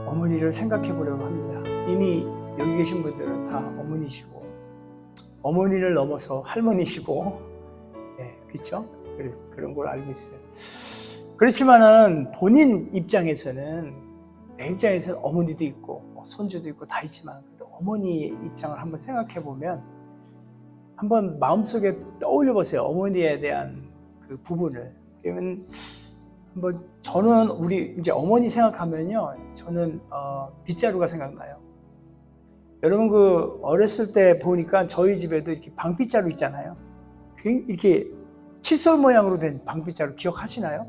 어머니를 생각해 보려고 합니다. 이미 여기 계신 분들은 다 어머니시고, 어머니를 넘어서 할머니시고, 네, 그렇죠? 그런 걸 알고 있어요. 그렇지만은 본인 입장에서는, 내 입장에서는 어머니도 있고 손주도 있고 다 있지만, 어머니의 입장을 한번 생각해 보면, 한번 마음속에 떠올려 보세요. 어머니에 대한 그 부분을. 그러면 한번, 저는 우리 이제 어머니 생각하면요, 저는 빗자루가 생각나요. 여러분 그 어렸을 때 보니까 저희 집에도 이렇게 방빗자루 있잖아요. 이렇게 칫솔 모양으로 된 방빗자루 기억하시나요?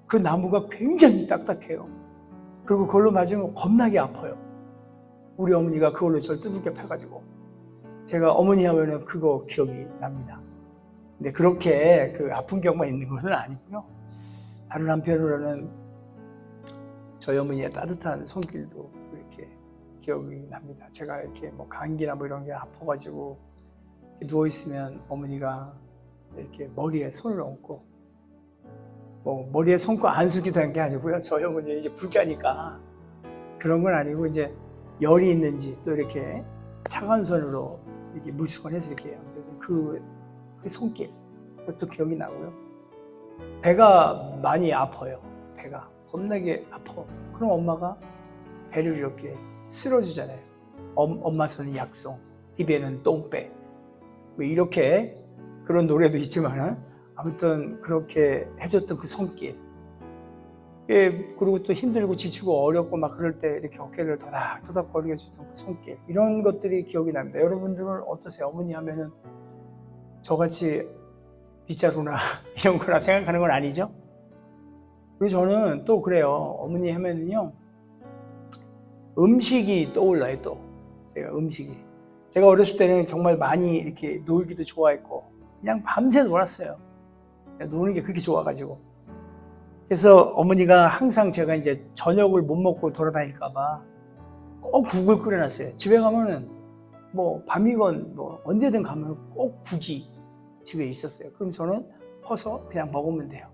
그 나무가 굉장히 딱딱해요. 그리고 그걸로 맞으면 겁나게 아파요. 우리 어머니가 그걸로 저를 두들겨 패가지고, 제가 어머니 하면은 그거 기억이 납니다. 근데 그렇게 그 아픈 경우만 있는 것은 아니고요. 다른 한편으로는 저희 어머니의 따뜻한 손길도 이렇게 기억이 납니다. 제가 이렇게 뭐 감기나 뭐 이런 게 아파가지고 누워 있으면 어머니가 이렇게 머리에 손을 얹고, 뭐 머리에 손고 안수기도 한 게 아니고요. 저희 어머니 이제 불자니까 그런 건 아니고, 이제 열이 있는지 또 이렇게 차가운 손으로 이렇게 물수건해서 이렇게 해요. 그래서 그 손길, 그것도 기억이 나고요. 배가 많이 아파요. 배가 겁나게 아파. 그럼 엄마가 배를 이렇게 쓸어주잖아요. 엄마 손은 약송, 입에는 똥배. 뭐 이렇게 그런 노래도 있지만은, 아무튼 그렇게 해줬던 그 손길. 그리고 또 힘들고 지치고 어렵고 막 그럴 때 이렇게 어깨를 토닥토닥거리게 해줬던 그 손길. 이런 것들이 기억이 납니다. 여러분들은 어떠세요? 어머니 하면은 저같이 빗자루나 이런 거나 생각하는 건 아니죠? 그리고 저는 또 그래요. 어머니 하면은요, 음식이 떠올라요. 또 제가 어렸을 때는 정말 많이 이렇게 놀기도 좋아했고, 그냥 밤새 놀았어요. 노는 게 그렇게 좋아가지고. 그래서 어머니가 항상 제가 이제 저녁을 못 먹고 돌아다닐까봐 꼭 국을 끓여놨어요. 집에 가면은 뭐 밤이건 뭐 언제든 가면 꼭 국이 집에 있었어요. 그럼 저는 퍼서 그냥 먹으면 돼요.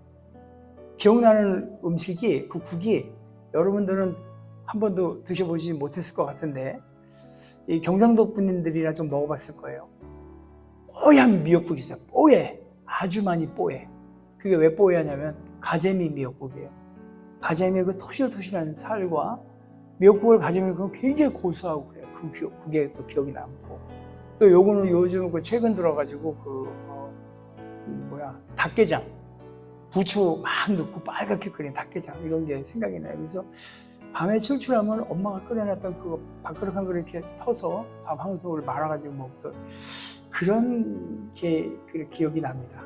기억나는 음식이, 그 국이, 여러분들은 한 번도 드셔보지 못했을 것 같은데, 이 경상도 분들이라 좀 먹어봤을 거예요. 뽀얀 미역국이 있어요. 뽀얘. 아주 많이 뽀얘. 그게 왜 뽀얘하냐면 가재미 미역국이에요. 가재미의 그 토실토실한 살과 미역국을 가재미 그건 굉장히 고소하고 그래요. 그게 또 기억이 남고, 또 요거는 요즘 그 최근 들어가지고 닭게장, 부추 막 넣고 빨갛게 끓인 닭게장, 이런 게 생각이 나요. 그래서 밤에 출출하면 엄마가 끓여놨던 그거 밥그릇 한 그릇 이렇게 터서 밥 한 그릇을 말아가지고 먹던 그런 게 기억이 납니다.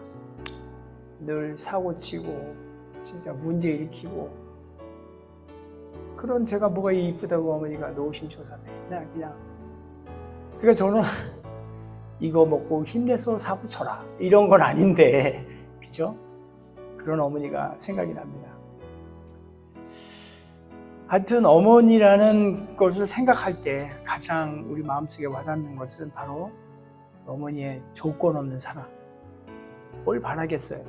늘 사고치고 진짜 문제 일으키고, 그런 제가 뭐가 이쁘다고 어머니가 노심초사네. 그냥 그러니까 저는 이거 먹고 힘내서 사고 쳐라 이런 건 아닌데, 그죠? 그런 어머니가 생각이 납니다. 하여튼 어머니라는 것을 생각할 때 가장 우리 마음속에 와닿는 것은 바로 어머니의 조건 없는 사랑. 뭘 바라겠어요.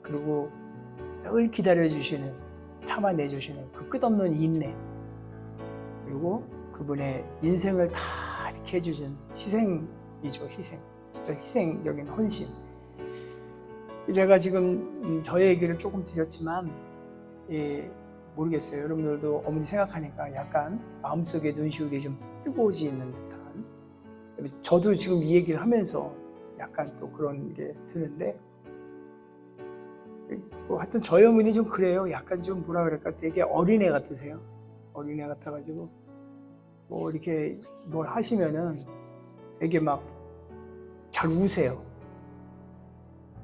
그리고 늘 기다려주시는, 참아내주시는 그 끝없는 인내, 그리고 그분의 인생을 다 이렇게 해주신 희생이죠. 희생. 진짜 희생적인 헌신. 제가 지금 저의 얘기를 조금 드렸지만, 모르겠어요. 여러분들도 어머니 생각하니까 약간 마음속에 눈시울이 좀 뜨거워지는 듯한, 저도 지금 이 얘기를 하면서 약간 또 그런 게 드는데, 하여튼 저희 어머니 좀 그래요. 약간 좀 뭐라 그럴까, 되게 어린애 같으세요. 어린애 같아가지고 뭐 이렇게 뭘 하시면은 되게 막 잘 우세요.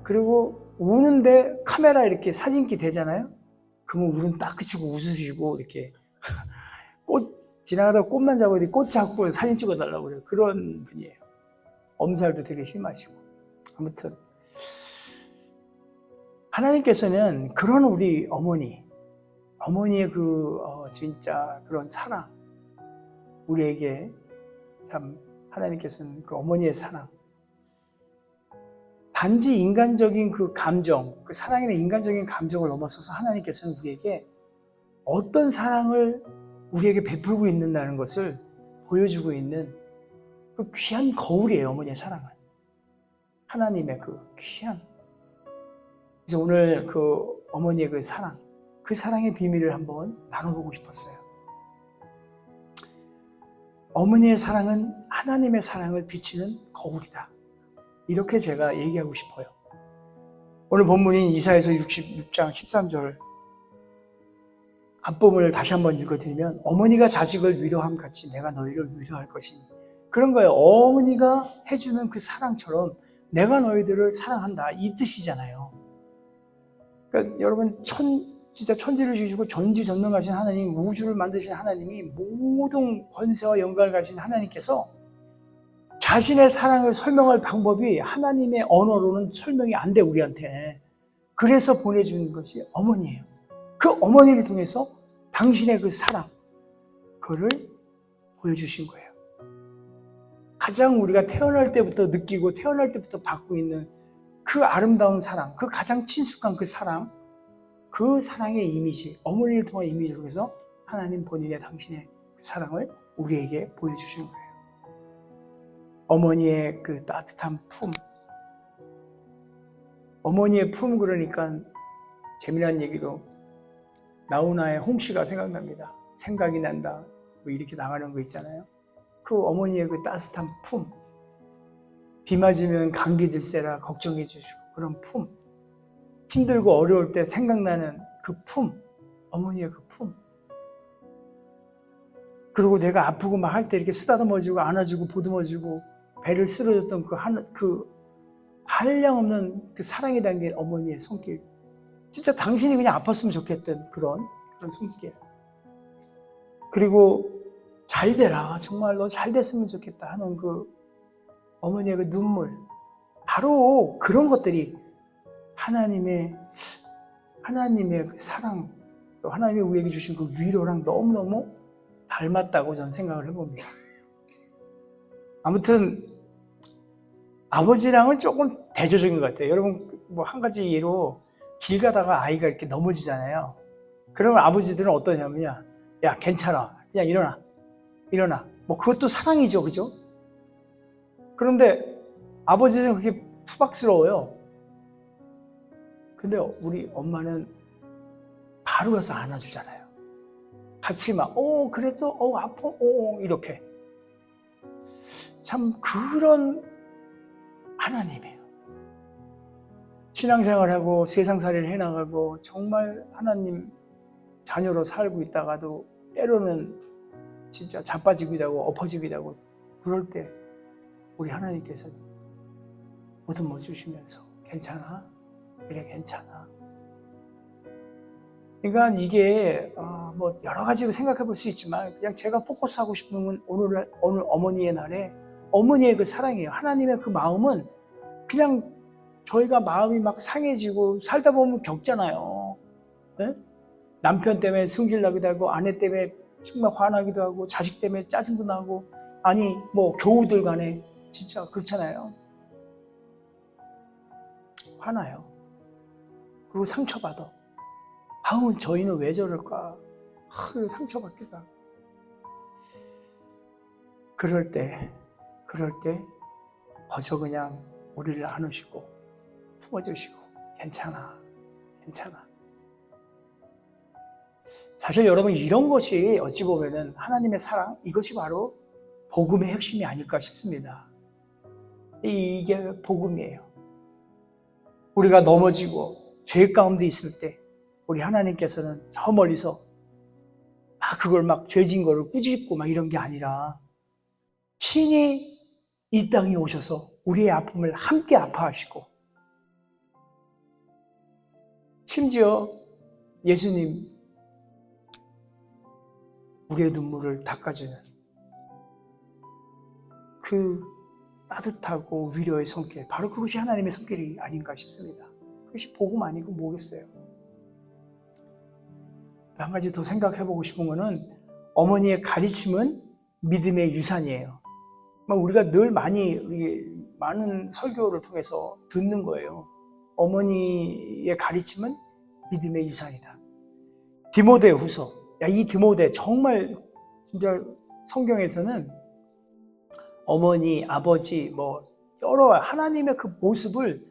그리고 우는데 카메라 이렇게 사진기 되잖아요. 그러면 울음 딱 그치고 웃으시고, 이렇게 지나가다 꽃만 잡아도 꽃 잡고 사진 찍어달라고 그래요. 그런 분이에요. 엄살도 되게 심하시고. 아무튼 하나님께서는 그런 우리 어머니의 진짜 그런 사랑, 우리에게 참 하나님께서는 그 어머니의 사랑, 단지 인간적인 그 감정, 그 사랑이나 인간적인 감정을 넘어서서 하나님께서는 우리에게 어떤 사랑을 우리에게 베풀고 있는다는 것을 보여주고 있는 그 귀한 거울이에요. 어머니의 사랑은. 하나님의 그 귀한. 그래서 오늘 그 어머니의 그 사랑, 그 사랑의 비밀을 한번 나눠보고 싶었어요. 어머니의 사랑은 하나님의 사랑을 비치는 거울이다. 이렇게 제가 얘기하고 싶어요. 오늘 본문인 이사야서 66장 13절 앞부분을 다시 한번 읽어드리면 어머니가 자식을 위로함 같이 내가 너희를 위로할 것이니 그런 거예요. 어머니가 해주는 그 사랑처럼 내가 너희들을 사랑한다 이 뜻이잖아요. 그러니까 여러분 진짜 천지를 지으시고 전지전능하신 하나님, 우주를 만드신 하나님이 모든 권세와 영광을 가진 하나님께서 자신의 사랑을 설명할 방법이 하나님의 언어로는 설명이 안 돼 우리한테. 그래서 보내주는 것이 어머니예요. 그 어머니를 통해서 당신의 그 사랑, 그거를 보여주신 거예요. 가장 우리가 태어날 때부터 느끼고 태어날 때부터 받고 있는 그 아름다운 사랑, 그 가장 친숙한 그 사랑, 그 사랑의 이미지, 어머니를 통한 이미지를 통해서 하나님 본인의 당신의 사랑을 우리에게 보여주신 거예요. 어머니의 그 따뜻한 품, 어머니의 품 그러니까 재미난 얘기도 나훈아의 홍시가 생각납니다. 생각이 난다 뭐 이렇게 나가는 거 있잖아요. 그 어머니의 그 따뜻한 품, 비 맞으면 감기 들세라 걱정해 주시고 그런 품, 힘들고 어려울 때 생각나는 그 품, 어머니의 그 품. 그리고 내가 아프고 막 할 때 이렇게 쓰다듬어주고 안아주고 보듬어주고 배를 쓸어줬던 그 한량없는 그 사랑이 담긴 어머니의 손길. 진짜 당신이 그냥 아팠으면 좋겠던 그런 손길. 그리고 잘 되라, 정말 너 잘 됐으면 좋겠다 하는 그 어머니의 그 눈물. 바로 그런 것들이 하나님의 그 사랑, 또 하나님이 우리에게 주신 그 위로랑 너무너무 닮았다고 저는 생각을 해봅니다. 아무튼 아버지랑은 조금 대조적인 것 같아요. 여러분 뭐 한 가지 예로 길 가다가 아이가 이렇게 넘어지잖아요. 그러면 아버지들은 어떠냐면요, 야 괜찮아, 그냥 일어나. 뭐 그것도 사랑이죠, 그죠? 그런데 아버지는 그게 투박스러워요. 근데 우리 엄마는 바로 가서 안아주잖아요. 같이 막 그래도 아파 이렇게. 참 그런 하나님이에요. 신앙생활하고 세상살이를 해나가고 정말 하나님 자녀로 살고 있다가도 때로는 진짜 자빠지기도 하고 엎어지기도 하고 그럴 때 우리 하나님께서 보듬어 주시면서 괜찮아? 그래 괜찮아. 그러니까 이게 뭐 여러 가지로 생각해 볼 수 있지만 그냥 제가 포커스하고 싶은 건 오늘 어머니의 날에 어머니의 그 사랑이에요. 하나님의 그 마음은 그냥 저희가 마음이 막 상해지고 살다 보면 겪잖아요. 네? 남편 때문에 승질 나기도 하고 아내 때문에 정말 화나기도 하고 자식 때문에 짜증도 나고 아니 뭐 교우들 간에 진짜 그렇잖아요. 화나요. 그리고 상처받아. 아우 저희는 왜 저럴까? 상처받기도 하고. 그럴 때 거저 그냥 우리를 안으시고 품어주시고 괜찮아. 사실 여러분 이런 것이 어찌 보면은 하나님의 사랑, 이것이 바로 복음의 핵심이 아닐까 싶습니다. 이게 복음이에요. 우리가 넘어지고 죄 가운데 있을 때 우리 하나님께서는 저 멀리서 그걸 막 죄진 거를 꾸짖고 막 이런 게 아니라 친히 이 땅에 오셔서 우리의 아픔을 함께 아파하시고 심지어 예수님 우리의 눈물을 닦아주는 그 따뜻하고 위로의 손길, 바로 그것이 하나님의 손길이 아닌가 싶습니다. 그것이 복음 아니고 뭐겠어요. 한 가지 더 생각해보고 싶은 거는 어머니의 가르침은 믿음의 유산이에요. 우리가 늘 많은 설교를 통해서 듣는 거예요. 어머니의 가르침은 믿음의 유산이다. 디모데후서. 이 디모데 정말 진짜 성경에서는 어머니, 아버지, 뭐 여러 하나님의 그 모습을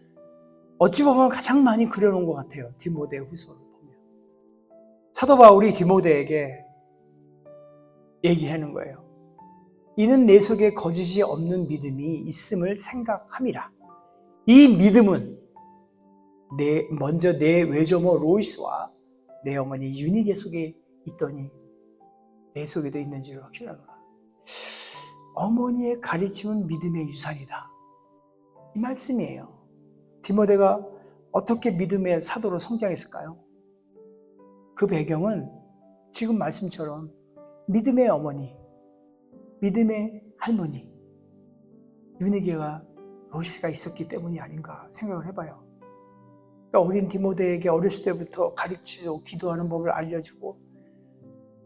어찌 보면 가장 많이 그려놓은 것 같아요. 디모데후서를 보면 사도 바울이 디모데에게 얘기하는 거예요. 이는 내 속에 거짓이 없는 믿음이 있음을 생각함이라. 이 믿음은 먼저 내 외조모 로이스와 내 어머니 유니게 속에 있더니 내 속에도 있는 줄 확신하노라. 어머니의 가르침은 믿음의 유산이다. 이 말씀이에요. 디모데가 어떻게 믿음의 사도로 성장했을까요? 그 배경은 지금 말씀처럼 믿음의 어머니, 믿음의 할머니, 유니게와 로이스가 있었기 때문이 아닌가 생각을 해봐요. 그러니까 어린 디모데에게 어렸을 때부터 가르치고 기도하는 법을 알려주고,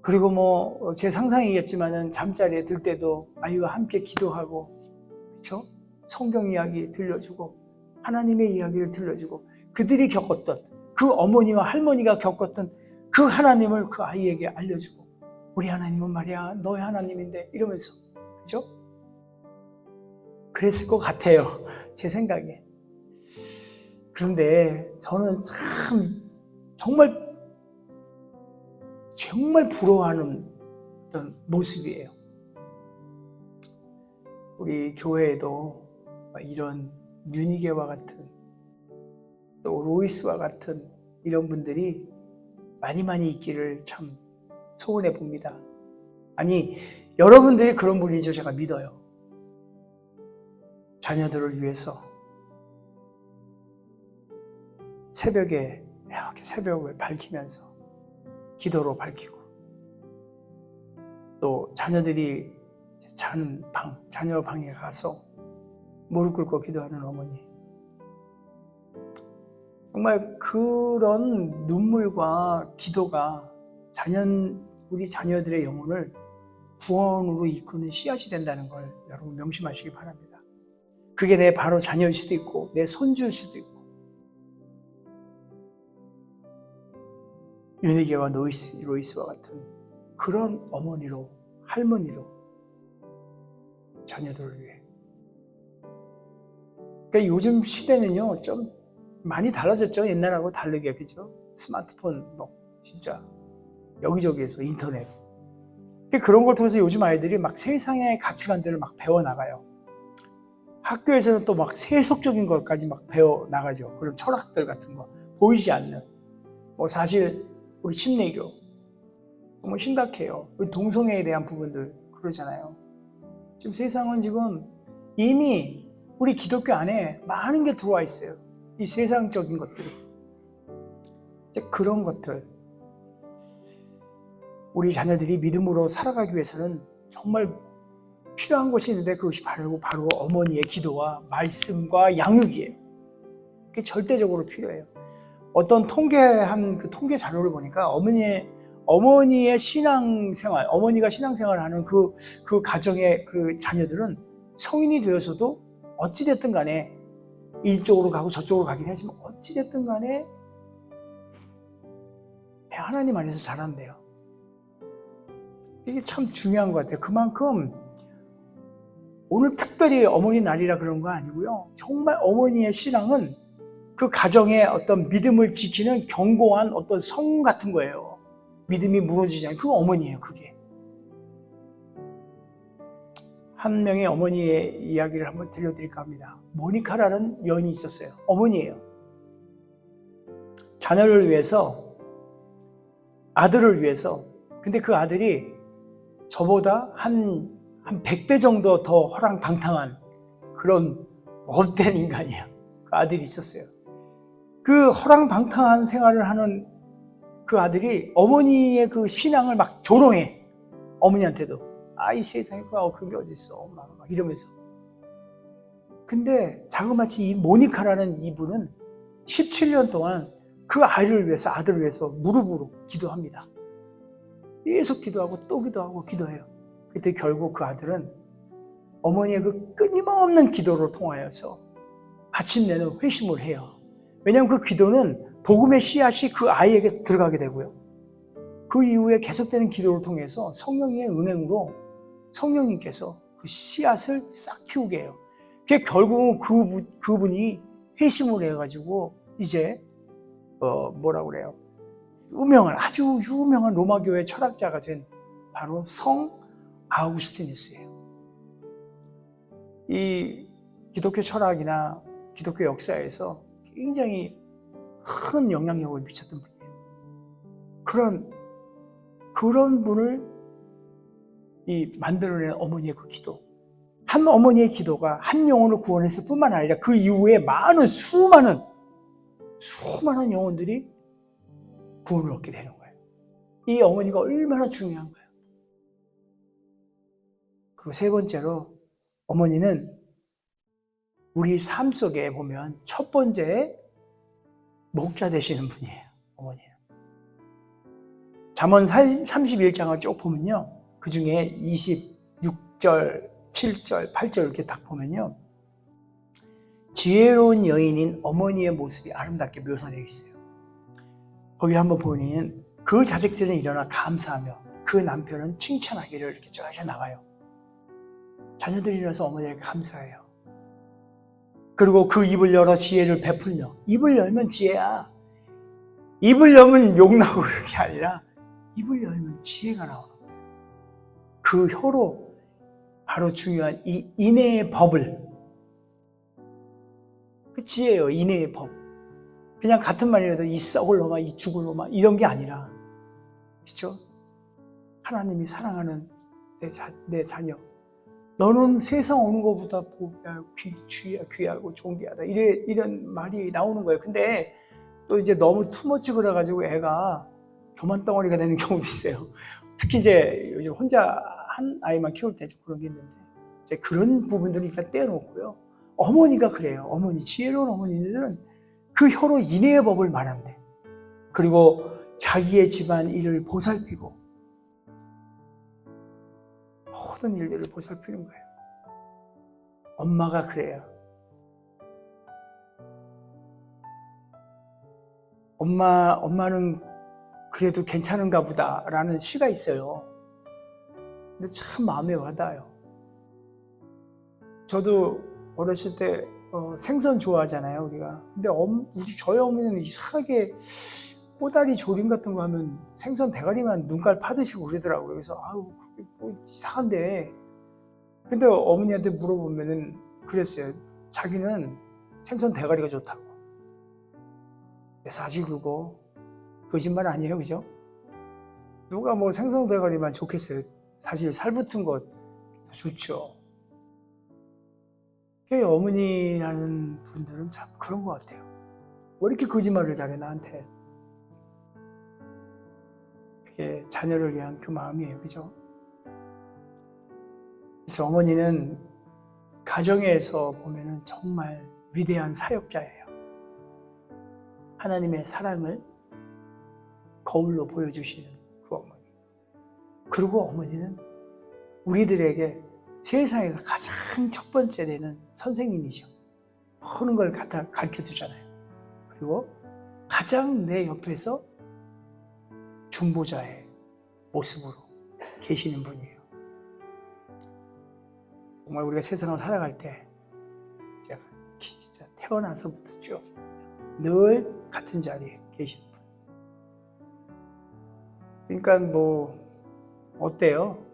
그리고 뭐 제 상상이겠지만은 잠자리에 들 때도 아이와 함께 기도하고, 그렇죠? 성경 이야기 들려주고 하나님의 이야기를 들려주고, 그들이 겪었던 그 어머니와 할머니가 겪었던 그 하나님을 그 아이에게 알려주고, 우리 하나님은 말이야 너의 하나님인데 이러면서, 그죠? 그랬을 것 같아요, 제 생각에. 그런데 저는 참 정말 부러워하는 어떤 모습이에요. 우리 교회에도 이런 유니게와 같은, 또 로이스와 같은 이런 분들이 많이 있기를 참 소원해 봅니다. 아니, 여러분들이 그런 분이죠. 제가 믿어요. 자녀들을 위해서 새벽에 이렇게 새벽을 밝히면서 기도로 밝히고, 또 자녀들이 자는 자녀 방에 가서 무릎 꿇고 기도하는 어머니, 정말 그런 눈물과 기도가 우리 자녀들의 영혼을 구원으로 이끄는 씨앗이 된다는 걸 여러분 명심하시기 바랍니다. 그게 내 바로 자녀일 수도 있고 내 손주일 수도 있고, 유니게와 로이스와 같은 그런 어머니로, 할머니로 자녀들을 위해. 그러니까 요즘 시대는요 좀 많이 달라졌죠. 옛날하고 다르게, 그죠? 스마트폰 진짜 여기저기에서 인터넷, 그런 걸 통해서 요즘 아이들이 막 세상의 가치관들을 막 배워나가요. 학교에서는 또 막 세속적인 것까지 막 배워나가죠. 그런 철학들 같은 거 보이지 않는, 사실 우리 침례교 너무 심각해요. 우리 동성애에 대한 부분들 그러잖아요. 지금 세상은 지금 이미 우리 기독교 안에 많은 게 들어와 있어요. 이 세상적인 것들이. 그런 것들, 우리 자녀들이 믿음으로 살아가기 위해서는 정말 필요한 것이 있는데, 그것이 바로 어머니의 기도와 말씀과 양육이에요. 그게 절대적으로 필요해요. 어떤 통계한 그 통계 자료를 보니까 어머니의 신앙생활, 어머니가 신앙생활을 하는 그 가정의 그 자녀들은 성인이 되어서도 어찌됐든 간에 이쪽으로 가고 저쪽으로 가긴 하지만 어찌됐든 간에 하나님 안에서 자란대요. 이게 참 중요한 것 같아요. 그만큼 오늘 특별히 어머니 날이라 그런 거 아니고요. 정말 어머니의 신앙은 그 가정의 어떤 믿음을 지키는 견고한 어떤 성 같은 거예요. 믿음이 무너지지 않는, 그거 어머니예요, 그게. 한 명의 어머니의 이야기를 한번 들려드릴까 합니다. 모니카라는 여인이 있었어요. 어머니예요. 자녀를 위해서, 아들을 위해서. 근데 그 아들이 저보다 한 100배 정도 더 허랑방탕한 그런 못된 인간이에요. 그 아들이 있었어요. 그 허랑방탕한 생활을 하는 그 아들이 어머니의 그 신앙을 막 조롱해. 어머니한테도. 이 세상에 그런 게 어딨어. 막 이러면서. 근데 자그마치 이 모니카라는 이분은 17년 동안 그 아이를 위해서, 아들을 위해서 무릎으로 기도합니다. 계속 기도하고 또 기도하고 기도해요. 그때 결국 그 아들은 어머니의 그 끊임없는 기도를 통하여서 마침내는 회심을 해요. 왜냐하면 그 기도는 복음의 씨앗이 그 아이에게 들어가게 되고요. 그 이후에 계속되는 기도를 통해서 성령의 은행으로 성령님께서 그 씨앗을 싹 키우게 해요. 그게 결국은 그분이 회심을 해가지고 이제 뭐라고 그래요? 아주 유명한 로마교회 철학자가 된 바로 성 아우구스티누스예요. 이 기독교 철학이나 기독교 역사에서 굉장히 큰 영향력을 미쳤던 분이에요. 그런 분을 만들어낸 어머니의 그 기도. 한 어머니의 기도가 한 영혼을 구원했을 뿐만 아니라 그 이후에 수많은 영혼들이 구원을 얻게 되는 거예요. 이 어머니가 얼마나 중요한 거예요. 그리고 세 번째로 어머니는 우리 삶 속에 보면 첫 번째 목자 되시는 분이에요. 어머니는. 잠언 31장을 쭉 보면요. 그 중에 26절, 7절, 8절 이렇게 딱 보면요. 지혜로운 여인인 어머니의 모습이 아름답게 묘사되어 있어요. 거기 한번 보면 그 자식들은 일어나 감사하며 그 남편은 칭찬하기를 이렇게 쫙 나가요. 자녀들이 일어나서 어머니에게 감사해요. 그리고 그 입을 열어 지혜를 베풀며, 입을 열면 지혜야. 입을 열면 욕 나오고 그런 게 아니라 입을 열면 지혜가 나오는 거예요. 그 혀로 바로 중요한 이 인애의 법을, 그 지혜예요. 인애의 법. 그냥 같은 말이라도 이 썩을 놈아, 이 죽을 놈아 이런 게 아니라, 그렇죠? 하나님이 사랑하는 내 자녀, 너는 세상 오는 것보다 귀하고 존귀하다, 이런 말이 나오는 거예요. 근데 또 이제 너무 투머치 그래가지고 애가 교만덩어리가 되는 경우도 있어요. 특히 이제 요즘 혼자 한 아이만 키울 때 좀 그런 게 있는데, 이제 그런 부분들을 일단 떼어놓고요. 어머니가 그래요. 지혜로운 어머니들은 그 혀로 인애의 법을 말한대. 그리고 자기의 집안 일을 보살피고 모든 일들을 보살피는 거예요. 엄마가 그래요. 엄마는 그래도 괜찮은가 보다라는 시가 있어요. 근데 참 마음에 와닿아요. 저도 어렸을 때 생선 좋아하잖아요, 우리가. 근데 저희 어머니는 이상하게 꼬다리 조림 같은 거 하면 생선 대가리만 눈깔 파듯이 그러더라고요. 그래서 그게 뭐 이상한데. 근데 어머니한테 물어보면은 그랬어요. 자기는 생선 대가리가 좋다고. 사실 그거 거짓말 아니에요, 그죠? 누가 뭐 생선 대가리만 좋겠어요? 사실 살 붙은 거 좋죠. 어머니라는 분들은 참 그런 것 같아요. 왜 이렇게 거짓말을 잘해, 나한테? 그게 자녀를 위한 그 마음이에요, 그죠? 그래서 어머니는 가정에서 보면은 정말 위대한 사역자예요. 하나님의 사랑을 거울로 보여주시는 그 어머니. 그리고 어머니는 우리들에게 세상에서 가장 첫 번째 되는 선생님이죠. 모든 걸 가르쳐 주잖아요. 그리고 가장 내 옆에서 중보자의 모습으로 계시는 분이에요. 정말 우리가 세상을 살아갈 때 진짜 태어나서부터 쭉 늘 같은 자리에 계시는 분. 그러니까 뭐 어때요?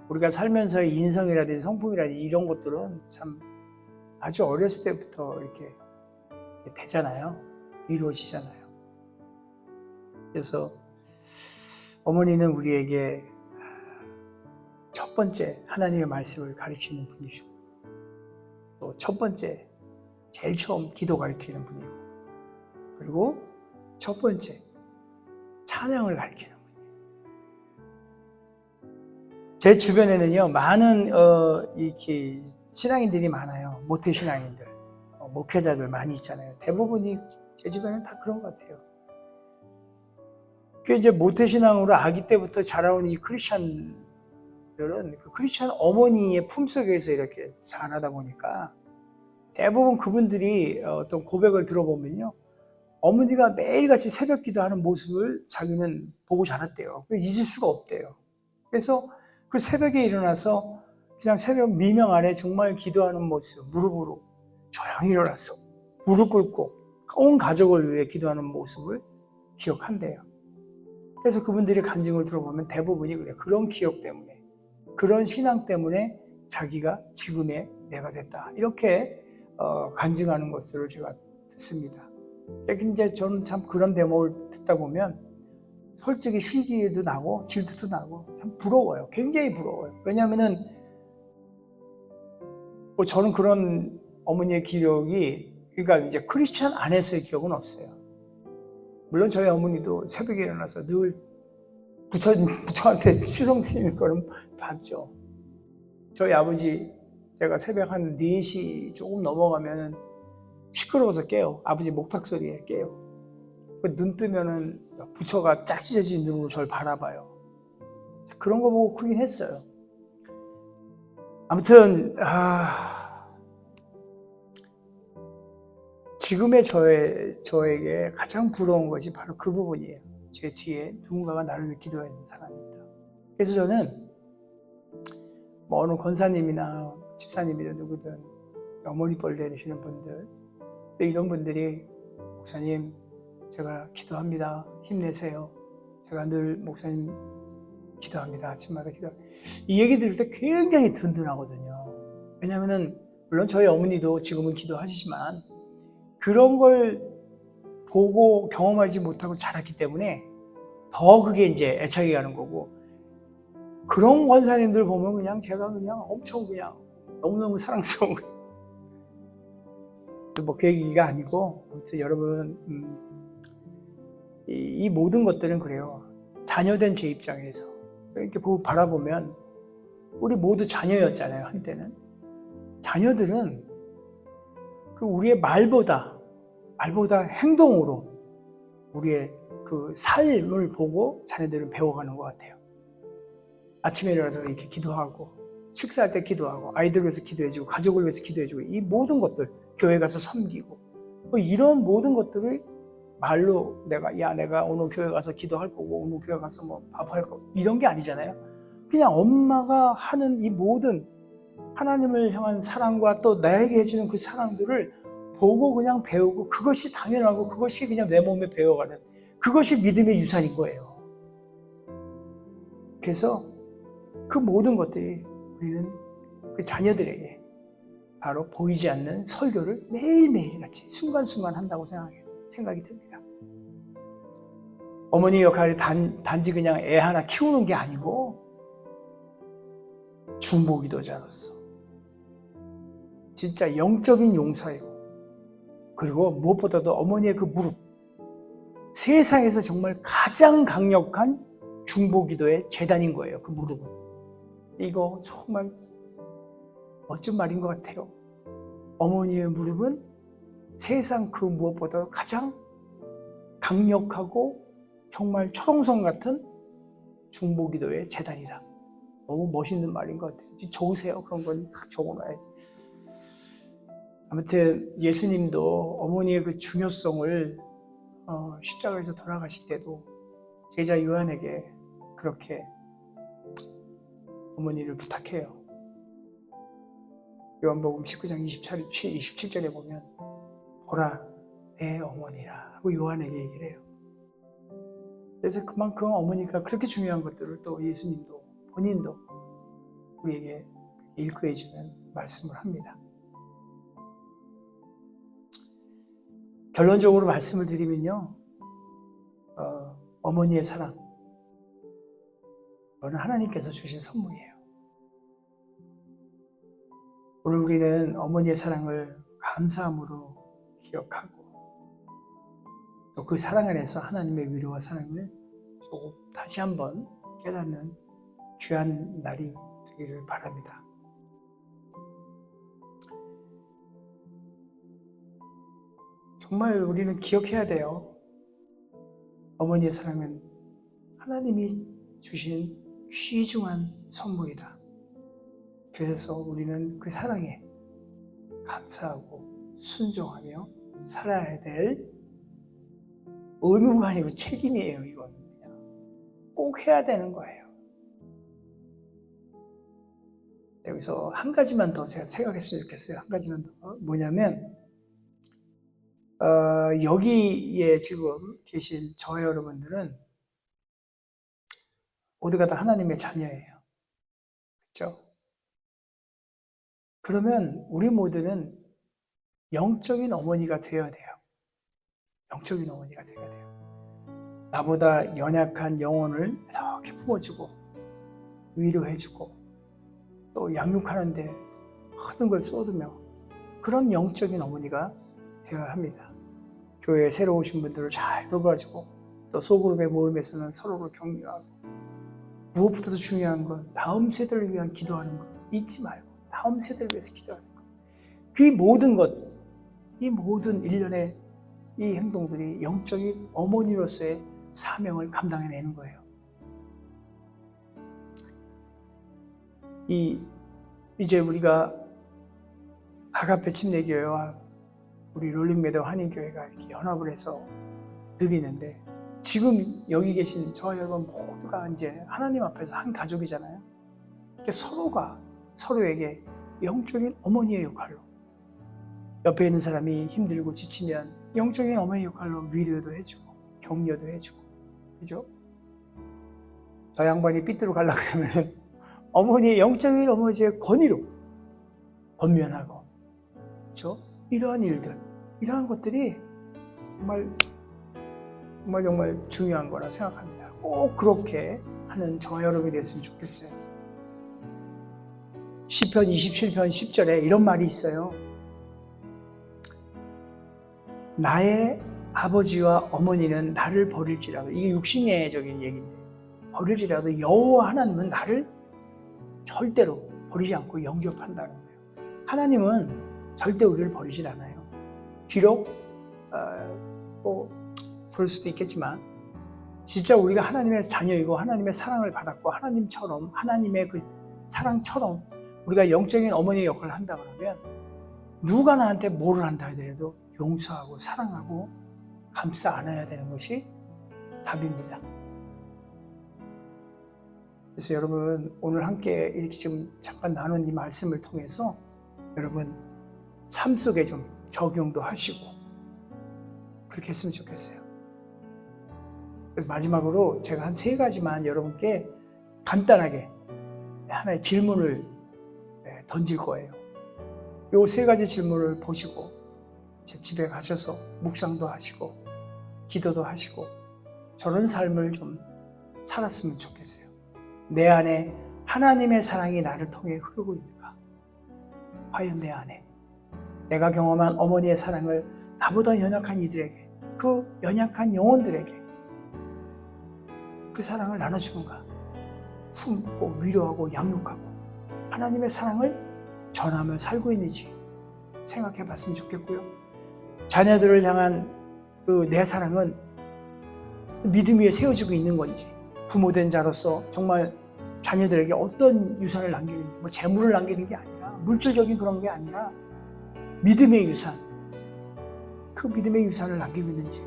우리가 살면서의 인성이라든지 성품이라든지 이런 것들은 참 아주 어렸을 때부터 이렇게 되잖아요. 이루어지잖아요. 그래서 어머니는 우리에게 첫 번째 하나님의 말씀을 가르치는 분이시고, 또 첫 번째 제일 처음 기도 가르치는 분이고, 그리고 첫 번째 찬양을 가르치는 분이에요. 제 주변에는요, 많은 이렇게 신앙인들이 많아요. 모태신앙인들, 목회자들 많이 있잖아요. 대부분이 제 주변에는 다 그런 것 같아요. 그 이제 모태신앙으로 아기 때부터 자라온 이 크리스찬들은 그 크리스찬 어머니의 품속에서 이렇게 자라다 보니까 대부분 그분들이 어떤 고백을 들어보면요, 어머니가 매일같이 새벽 기도하는 모습을 자기는 보고 자랐대요. 잊을 수가 없대요. 그래서 그 새벽에 일어나서 그냥 새벽 미명 안에 정말 기도하는 모습, 무릎으로 조용히 일어나서 무릎 꿇고 온 가족을 위해 기도하는 모습을 기억한대요. 그래서 그분들의 간증을 들어보면 대부분이 그래요. 그런 기억 때문에, 그런 신앙 때문에 자기가 지금의 내가 됐다. 이렇게 간증하는 것을 제가 듣습니다. 이제 저는 참 그런 대목을 듣다 보면 솔직히 시기도 나고 질투도 나고 참 부러워요. 굉장히 부러워요. 왜냐하면은 뭐 저는 그런 어머니의 기억이, 그러니까 이제 크리스찬 안에서의 기억은 없어요. 물론 저희 어머니도 새벽에 일어나서 늘 부처한테 시송 드리는 거는 봤죠. 저희 아버지, 제가 새벽 한 4시 조금 넘어가면 시끄러워서 깨요. 아버지 목탁 소리에 깨요. 눈 뜨면은 부처가 짝 찢어진 눈으로 저를 바라봐요. 그런 거 보고 크긴 했어요. 아무튼 지금의 저에게 가장 부러운 것이 바로 그 부분이에요. 제 뒤에 누군가가 나를 위해 기도하는 사람이 있다. 그래서 저는 뭐 어느 권사님이나 집사님이든 누구든 어머니 뻘 되시는 분들, 이런 분들이 목사님 제가 기도합니다. 힘내세요. 제가 늘 목사님 기도합니다. 아침마다 이 얘기 들을 때 굉장히 든든하거든요. 왜냐하면 물론 저희 어머니도 지금은 기도하시지만 그런 걸 보고 경험하지 못하고 자랐기 때문에 더 그게 이제 애착이 가는 거고, 그런 권사님들 보면 그냥 제가 그냥 엄청 그냥 너무너무 사랑스러운 거예요. 뭐 그 얘기가 아니고, 아무튼 여러분 이 모든 것들은 그래요. 자녀된 제 입장에서 이렇게 바라보면 우리 모두 자녀였잖아요. 한때는 자녀들은 그 우리의 말보다 행동으로 우리의 그 삶을 보고 자녀들은 배워가는 것 같아요. 아침에 일어나서 이렇게 기도하고, 식사할 때 기도하고, 아이들 위해서 기도해주고, 가족을 위해서 기도해주고, 이 모든 것들, 교회 가서 섬기고, 뭐 이런 모든 것들을 말로 내가 오늘 교회 가서 기도할 거고, 오늘 교회 가서 뭐 밥할 거고, 이런 게 아니잖아요. 그냥 엄마가 하는 이 모든 하나님을 향한 사랑과 또 나에게 해주는 그 사랑들을 보고 그냥 배우고, 그것이 당연하고 그것이 그냥 내 몸에 배워가는, 그것이 믿음의 유산인 거예요. 그래서 그 모든 것들이 우리는 그 자녀들에게 바로 보이지 않는 설교를 매일매일 같이 순간순간 한다고 생각이 듭니다. 어머니 역할이 단지 그냥 애 하나 키우는 게 아니고 중보기도자로서 진짜 영적인 용사이고, 그리고 무엇보다도 어머니의 그 무릎, 세상에서 정말 가장 강력한 중보기도의 재단인 거예요. 그 무릎은. 이거 정말 멋진 말인 것 같아요. 어머니의 무릎은 세상 그 무엇보다 가장 강력하고 정말 철옹성 같은 중보기도의 재단이다. 너무 멋있는 말인 것 같아요. 적으세요. 그런 건 딱 적어놔야지. 아무튼 예수님도 어머니의 그 중요성을 십자가에서 돌아가실 때도 제자 요한에게 그렇게 어머니를 부탁해요. 요한복음 19장 27절에 보면 보라 내 어머니라 하고 요한에게 얘기를 해요. 그래서 그만큼 어머니가 그렇게 중요한 것들을 또 예수님도 본인도 우리에게 일구해주는 말씀을 합니다. 결론적으로 말씀을 드리면요, 어머니의 사랑, 그건 하나님께서 주신 선물이에요. 오늘 우리는 어머니의 사랑을 감사함으로 기억하고, 또 그 사랑 안에서 하나님의 위로와 사랑을 조금 다시 한번 깨닫는 귀한 날이 되기를 바랍니다. 정말 우리는 기억해야 돼요. 어머니의 사랑은 하나님이 주신 귀중한 선물이다. 그래서 우리는 그 사랑에 감사하고 순종하며 살아야 될 의무가 아니고 책임이에요. 이건 꼭 해야 되는 거예요. 여기서 한 가지만 더 제가 생각했으면 좋겠어요. 한 가지만 더. 뭐냐면 여기에 지금 계신 저와 여러분들은 모두가 다 하나님의 자녀예요. 그렇죠? 그러면 우리 모두는 영적인 어머니가 되어야 돼요. 영적인 어머니가 되어야 돼요. 나보다 연약한 영혼을 이렇게 품어주고 위로해주고 또 양육하는데 모든 걸 쏟으며 그런 영적인 어머니가 되어야 합니다. 교회에 새로 오신 분들을 잘 돌봐주고 또 소그룹의 모임에서는 서로를 격려하고 무엇보다도 중요한 건 다음 세대를 위한 기도하는 것 잊지 말고 다음 세대를 위해서 기도하는 것. 그 모든 것, 이 모든 일련의 이 행동들이 영적인 어머니로서의 사명을 감당해내는 거예요. 이제 우리가 아가페 침례교회와 우리 롤링메더 한인교회가 이렇게 연합을 해서 드리는데 지금 여기 계신 저와 여러분 모두가 이제 하나님 앞에서 한 가족이잖아요. 서로가 서로에게 영적인 어머니의 역할로 옆에 있는 사람이 힘들고 지치면 영적인 어머니 역할로 위로도 해주고 격려도 해주고 그죠? 저 양반이 삐뚤어 가려고 하면 어머니의 영적인 어머니의 권위로 권면하고 그렇죠? 이러한 일들 이러한 것들이 정말 중요한 거라 생각합니다. 꼭 그렇게 하는 저와 여러분이 됐으면 좋겠어요. 시편 27편 10절에 이런 말이 있어요. 나의 아버지와 어머니는 나를 버릴지라도 이게 육신예적인 얘기인데 버릴지라도 여호와 하나님은 나를 절대로 버리지 않고 영접한다는 거예요. 하나님은 절대 우리를 버리질 않아요. 비록 그럴 수도 있겠지만 진짜 우리가 하나님의 자녀이고 하나님의 사랑을 받았고 하나님처럼 하나님의 그 사랑처럼 우리가 영적인 어머니의 역할을 한다 그러면 누가 나한테 뭐를 한다 하더라도 용서하고 사랑하고 감싸 안아야 되는 것이 답입니다. 그래서 여러분 오늘 함께 이렇게 지금 잠깐 나눈 이 말씀을 통해서 여러분 삶 속에 좀 적용도 하시고 그렇게 했으면 좋겠어요. 그래서 마지막으로 제가 한 3가지만 여러분께 간단하게 하나의 질문을 던질 거예요. 이 3가지 질문을 보시고 제 집에 가셔서 묵상도 하시고 기도도 하시고 저런 삶을 좀 살았으면 좋겠어요. 내 안에 하나님의 사랑이 나를 통해 흐르고 있는가? 과연 내 안에 내가 경험한 어머니의 사랑을 나보다 연약한 이들에게 그 연약한 영혼들에게 그 사랑을 나눠주는가? 품고 위로하고 양육하고 하나님의 사랑을 전하며 살고 있는지 생각해 봤으면 좋겠고요. 자녀들을 향한 그 내 사랑은 믿음 위에 세워지고 있는 건지 부모된 자로서 정말 자녀들에게 어떤 유산을 남기는지 뭐 재물을 남기는 게 아니라 물질적인 그런 게 아니라 믿음의 유산 그 믿음의 유산을 남기고 있는지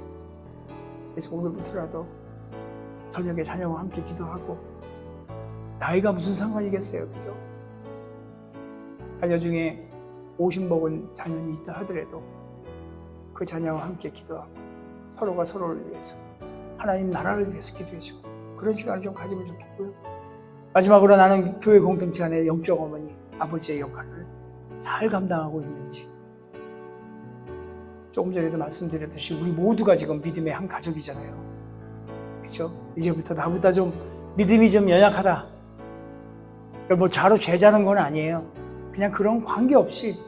그래서 오늘부터라도 저녁에 자녀와 함께 기도하고 나이가 무슨 상관이겠어요, 그죠? 자녀 중에 50 먹은 자녀는 있다 하더라도 그 자녀와 함께 기도하고 서로가 서로를 위해서 하나님 나라를 위해서 기도해주고 그런 시간을 좀 가지면 좋겠고요. 마지막으로 나는 교회 공동체 안에 영적 어머니, 아버지의 역할을 잘 감당하고 있는지 조금 전에도 말씀드렸듯이 우리 모두가 지금 믿음의 한 가족이잖아요. 그렇죠? 이제부터 나보다 좀 믿음이 좀 연약하다. 뭐 자로 죄자는 건 아니에요. 그냥 그런 관계없이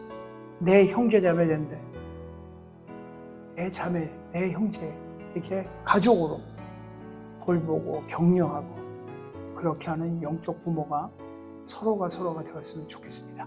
내 형제 자매인데 내 자매, 내 형제 이렇게 가족으로 돌보고 격려하고 그렇게 하는 영적 부모가 서로가 되었으면 좋겠습니다.